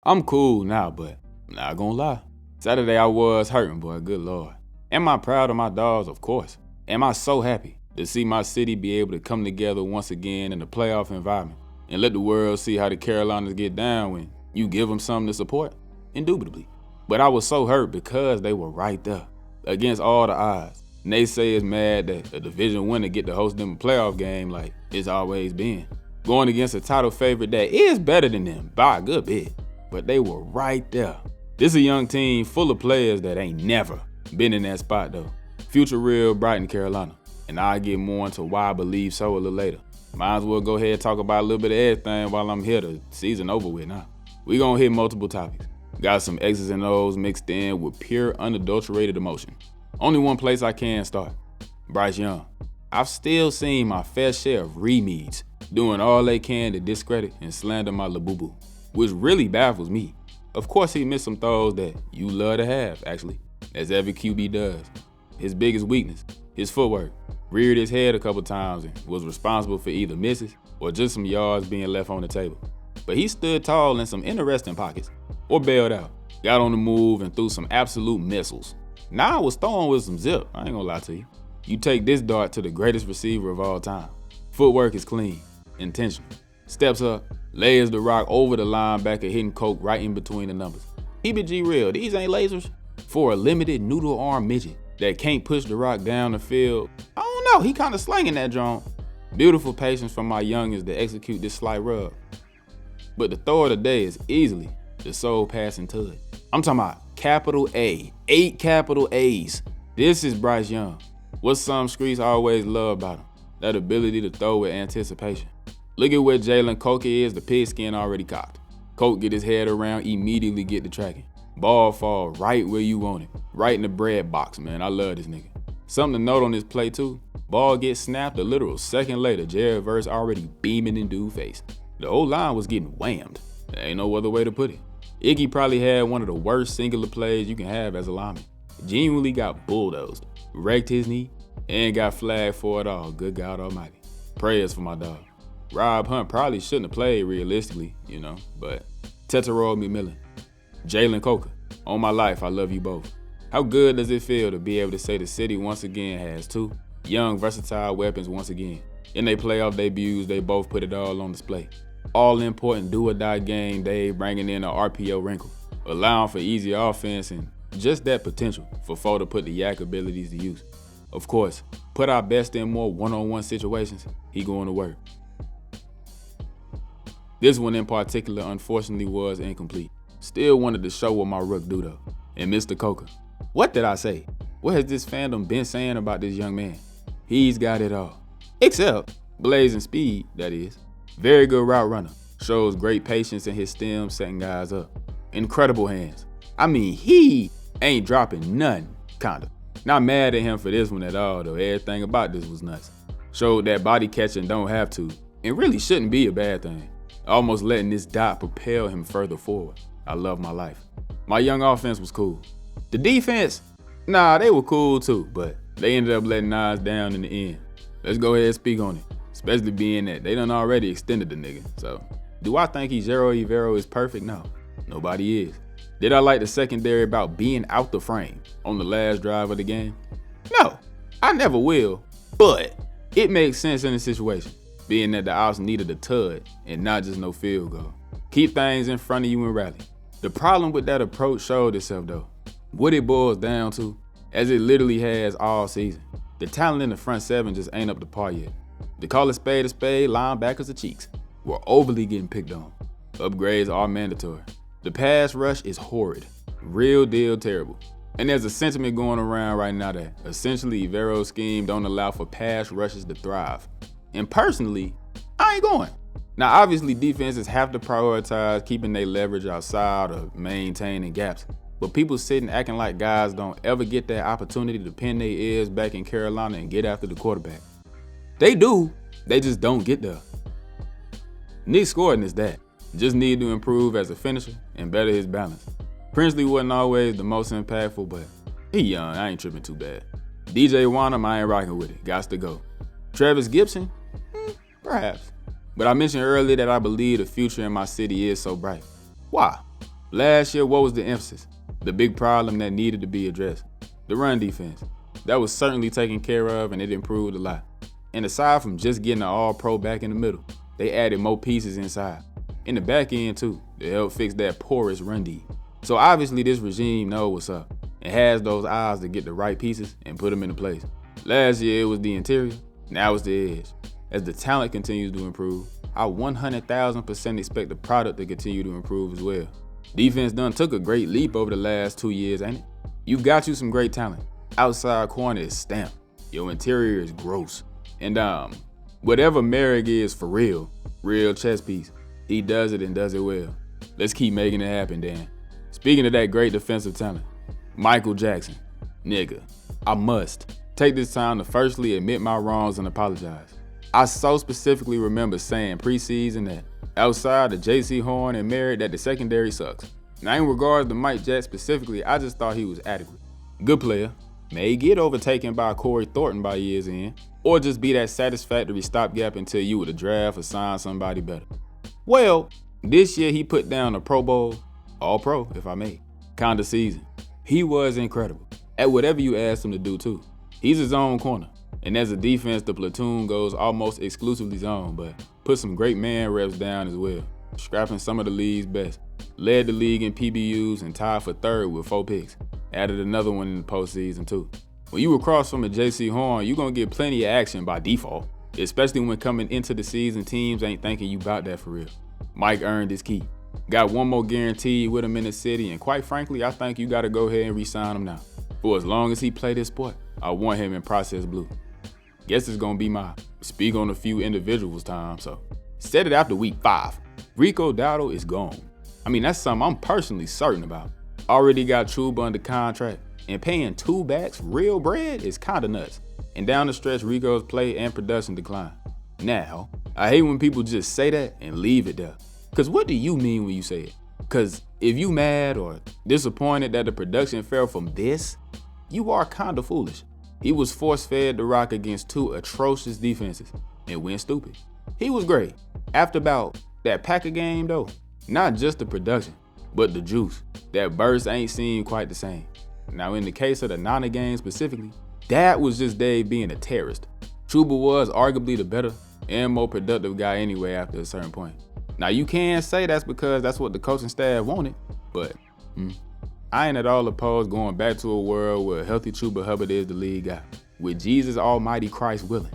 I'm cool now, but not gonna lie. Saturday I was hurting, boy, good lord. Am I proud of my dogs? Of course. Am I so happy to see my city be able to come together once again in a playoff environment and let the world see how the Carolinas get down when you give them something to support? Indubitably. But I was so hurt because they were right there, against all the odds. Naysayers mad that a division winner get to host them a playoff game like it's always been, going against a title favorite that is better than them by a good bit. But they were right there. This is a young team full of players that ain't never been in that spot though. Future real bright in Carolina, and I'll get more into why I believe so a little later. Might as well go ahead and talk about a little bit of everything while I'm here. The season over with now. We gonna hit multiple topics. Got some X's and O's mixed in with pure unadulterated emotion. Only one place I can start. Bryce Young. I've still seen my fair share of remeads doing all they can to discredit and slander my Labubu, which really baffles me. Of course he missed some throws that you love to have, actually, as every QB does. His biggest weakness, his footwork. Reared his head a couple times and was responsible for either misses or just some yards being left on the table. But he stood tall in some interesting pockets, or bailed out, got on the move and threw some absolute missiles. Now I was throwing with some zip, I ain't gonna lie to you. You take this dart to the greatest receiver of all time. Footwork is clean, intentional. Steps up, layers the rock over the linebacker, hitting Coke right in between the numbers. PBG real, these ain't lasers. For a limited noodle arm midget that can't push the rock down the field, I don't know, he kinda slinging that joint. Beautiful patience from my youngins to execute this slight rub. But the throw of the day is easily the soul passing tud. I'm talking about capital A, 8 capital A's. This is Bryce Young. What some streets always love about him, that ability to throw with anticipation. Look at where Jalen Coker is, the pigskin already cocked. Coke get his head around, immediately get the tracking. Ball fall right where you want it, right in the bread box, man. I love this nigga. Something to note on this play too, ball gets snapped a literal second later, Jared Verse already beaming in dude's face. The O-line was getting whammed. There ain't no other way to put it. Iggy probably had one of the worst singular plays you can have as a lineman. Genuinely got bulldozed, wrecked his knee, and got flagged for it all. Good God almighty. Prayers for my dog. Rob Hunt probably shouldn't have played realistically, but Tetairoa McMillan. Jalen Coker. On my life, I love you both. How good does it feel to be able to say the city once again has two young, versatile weapons once again? In their playoff debuts, they both put it all on display. All-important do-or-die game day, bringing in an RPO wrinkle, allowing for easy offense and just that potential for Foe to put the yak abilities to use. Of course, put our best in more one-on-one situations, he going to work. This one in particular, unfortunately, was incomplete. Still wanted to show what my rook do though. And Mr. Coker. What did I say? What has this fandom been saying about this young man? He's got it all. Except blazing speed, that is. Very good route runner. Shows great patience in his stem, setting guys up. Incredible hands. I mean, he ain't dropping none, kinda. Not mad at him for this one at all though. Everything about this was nuts. Showed that body catching don't have to, and really shouldn't be a bad thing. Almost letting this dot propel him further forward. I love my life. My young offense was cool. The defense, nah, they were cool too, but they ended up letting Nas down in the end. Let's go ahead and speak on it, especially being that they done already extended the nigga. So, do I think Ejiro Evero is perfect? No, nobody is. Did I like the secondary about being out the frame on the last drive of the game? No, I never will, but it makes sense in the situation, being that the ops needed a tud and not just no field goal. Keep things in front of you and rally. The problem with that approach showed itself though. What it boils down to, as it literally has all season, the talent in the front seven just ain't up to par yet. To call a spade, linebackers are cheeks. We're overly getting picked on. Upgrades are mandatory. The pass rush is horrid. Real deal terrible. And there's a sentiment going around right now that essentially Evero's scheme don't allow for pass rushes to thrive. And personally, I ain't going. Now obviously defenses have to prioritize keeping their leverage outside of maintaining gaps. But people sitting acting like guys don't ever get that opportunity to pin their ears back in Carolina and get after the quarterback. They do, they just don't get there. Nick Gordon is that. Just need to improve as a finisher and better his balance. Princely wasn't always the most impactful, but he young, I ain't tripping too bad. DJ Wanham, I ain't rocking with it, gots to go. Travis Gibson? Perhaps. But I mentioned earlier that I believe the future in my city is so bright. Why? Last year, what was the emphasis? The big problem that needed to be addressed. The run defense. That was certainly taken care of, and it improved a lot. And aside from just getting an all-pro back in the middle, they added more pieces inside. In the back end, too, to help fix that porous run D. So obviously this regime knows what's up and has those eyes to get the right pieces and put them into place. Last year it was the interior, now it's the edge. As the talent continues to improve, I 100,000% expect the product to continue to improve as well. Defense done took a great leap over the last 2 years, ain't it? You've got you some great talent. Outside corner is stamped. Your interior is gross. And whatever Merrick is for real chess piece, he does it and does it well. Let's keep making it happen, Dan. Speaking of that great defensive talent, Michael Jackson. Nigga, I must take this time to firstly admit my wrongs and apologize. I so specifically remember saying preseason that outside of J.C. Horn and Merritt that the secondary sucks. Now in regards to Mike Jack specifically, I just thought he was adequate. Good player, may get overtaken by Corey Thornton by year's end, or just be that satisfactory stopgap until you would draft or sign somebody better. Well, this year he put down a Pro Bowl, All-Pro if I may, kind of season. He was incredible at whatever you asked him to do too. He's his own corner, and as a defense the platoon goes almost exclusively zone, but put some great man reps down as well, scrapping some of the league's best. Led the league in PBUs and tied for third with 4 picks. Added another one in the postseason too. When you across from a J.C. Horn, you're gonna get plenty of action by default, especially when coming into the season teams ain't thinking you about that for real. Mike earned his keep. Got one more guarantee with him in the city, and quite frankly, I think you gotta go ahead and re-sign him now. For as long as he play this sport, I want him in process blue. Guess it's gonna be my speak on a few individuals time, so set it after week 5. Rico Dowdle is gone. I mean, that's something I'm personally certain about. Already got Chuba under contract, and paying 2 backs real bread is kinda nuts. And down the stretch, Rico's play and production decline. Now, I hate when people just say that and leave it there. Cause what do you mean when you say it? Cause if you mad or disappointed that the production fell from this, you are kinda foolish. He was force-fed the rock against 2 atrocious defenses and went stupid. He was great. After about that Packer game though, not just the production, but the juice. That burst ain't seemed quite the same. Now in the case of the Niner game specifically, that was just Dave being a terrorist. Chuba was arguably the better and more productive guy anyway after a certain point. Now you can say that's because that's what the coaching staff wanted, but I ain't at all opposed going back to a world where a healthy Chuba Hubbard is the lead guy, with Jesus almighty Christ willing.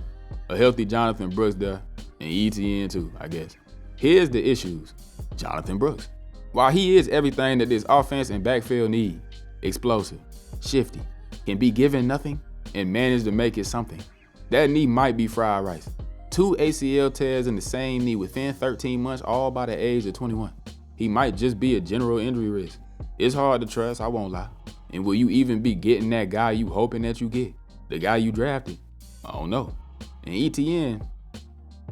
A healthy Jonathan Brooks there, and ETN too, I guess. Here's the issues. Jonathan Brooks. While he is everything that this offense and backfield need, explosive, shifty, can be given nothing and manage to make it something, that knee might be fried rice. 2 ACL tears in the same knee within 13 months, all by the age of 21. He might just be a general injury risk. It's hard to trust, I won't lie. And will you even be getting that guy you hoping that you get? The guy you drafted? I don't know. And ETN,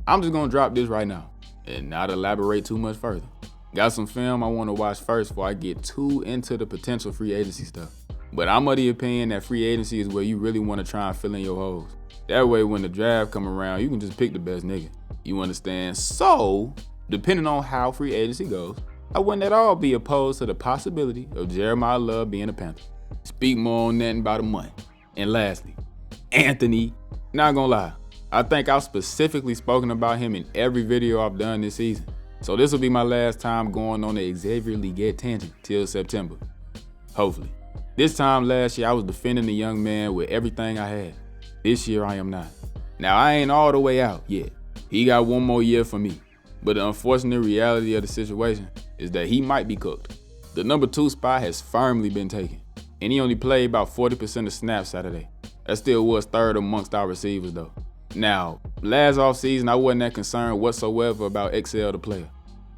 I'm just gonna drop this right now and not elaborate too much further. Got some film I want to watch first before I get too into the potential free agency stuff. But I'm of the opinion that free agency is where you really want to try and fill in your holes. That way when the draft come around, you can just pick the best nigga. You understand? So, depending on how free agency goes, I wouldn't at all be opposed to the possibility of Jeremiah Love being a Panther. Speak more on that in about a month. And lastly, Anthony. Not gonna lie, I think I've specifically spoken about him in every video I've done this season. So this will be my last time going on the Xavier Leggett tangent till September. Hopefully. This time last year I was defending the young man with everything I had. This year I am not. Now I ain't all the way out yet. He got one more year for me. But the unfortunate reality of the situation is that he might be cooked. The number 2 spot has firmly been taken. And he only played about 40% of snaps Saturday. That still was 3rd amongst our receivers though. Now, last offseason I wasn't that concerned whatsoever about XL the player.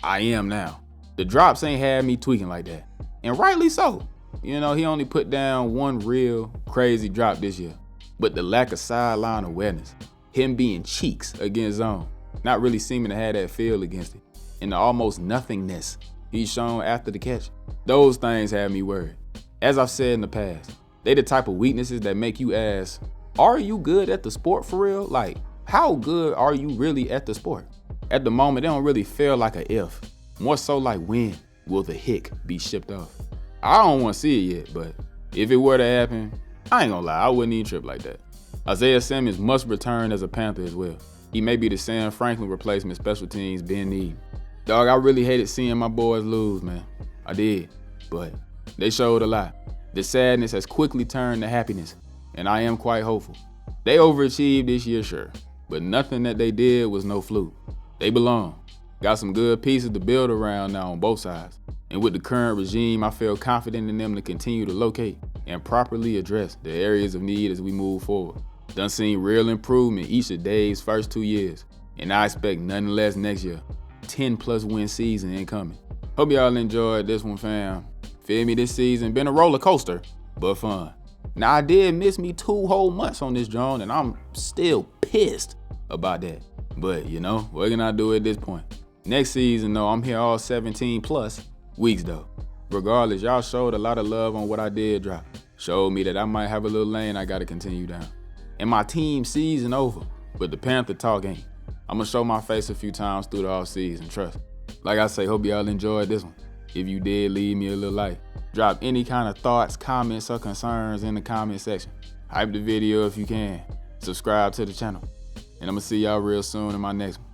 I am now. The drops ain't had me tweaking like that. And rightly so. You know, he only put down one real crazy drop this year. But the lack of sideline awareness, him being cheeks against zone, not really seeming to have that feel against it, and the almost nothingness he's shown after the catch, those things have me worried. As I've said in the past, they the type of weaknesses that make you ask, are you good at the sport for real? Like, how good are you really at the sport? At the moment, they don't really feel like a if, more so like when. will the hick be shipped off? I don't want to see it yet, but if it were to happen, I ain't gonna lie, I wouldn't even trip like that. Isaiah Simmons must return as a Panther as well. He may be the Sam Franklin replacement special teams Ben need. Dog, I really hated seeing my boys lose, man. I did, but they showed a lot. The sadness has quickly turned to happiness, and I am quite hopeful. They overachieved this year, sure, but nothing that they did was no fluke. They belong. Got some good pieces to build around now on both sides. And with the current regime, I feel confident in them to continue to locate and properly address the areas of need as we move forward. Done seen real improvement each of Dave's first 2 years, and I expect nothing less next year. 10+ win season incoming. Hope y'all enjoyed this one, fam. Feel me, this season been a roller coaster, but fun. Now, I did miss me 2 whole months on this drone, and I'm still pissed about that. But, what can I do at this point? Next season, though, I'm here all 17+ weeks, though. Regardless, y'all showed a lot of love on what I did drop. Showed me that I might have a little lane I gotta continue down. And my team season over, but the Panther talk ain't. I'ma show my face a few times through the offseason, trust. Like I say, hope y'all enjoyed this one. If you did, leave me a little like. Drop any kind of thoughts, comments, or concerns in the comment section. Hype the video if you can. Subscribe to the channel. And I'ma see y'all real soon in my next one.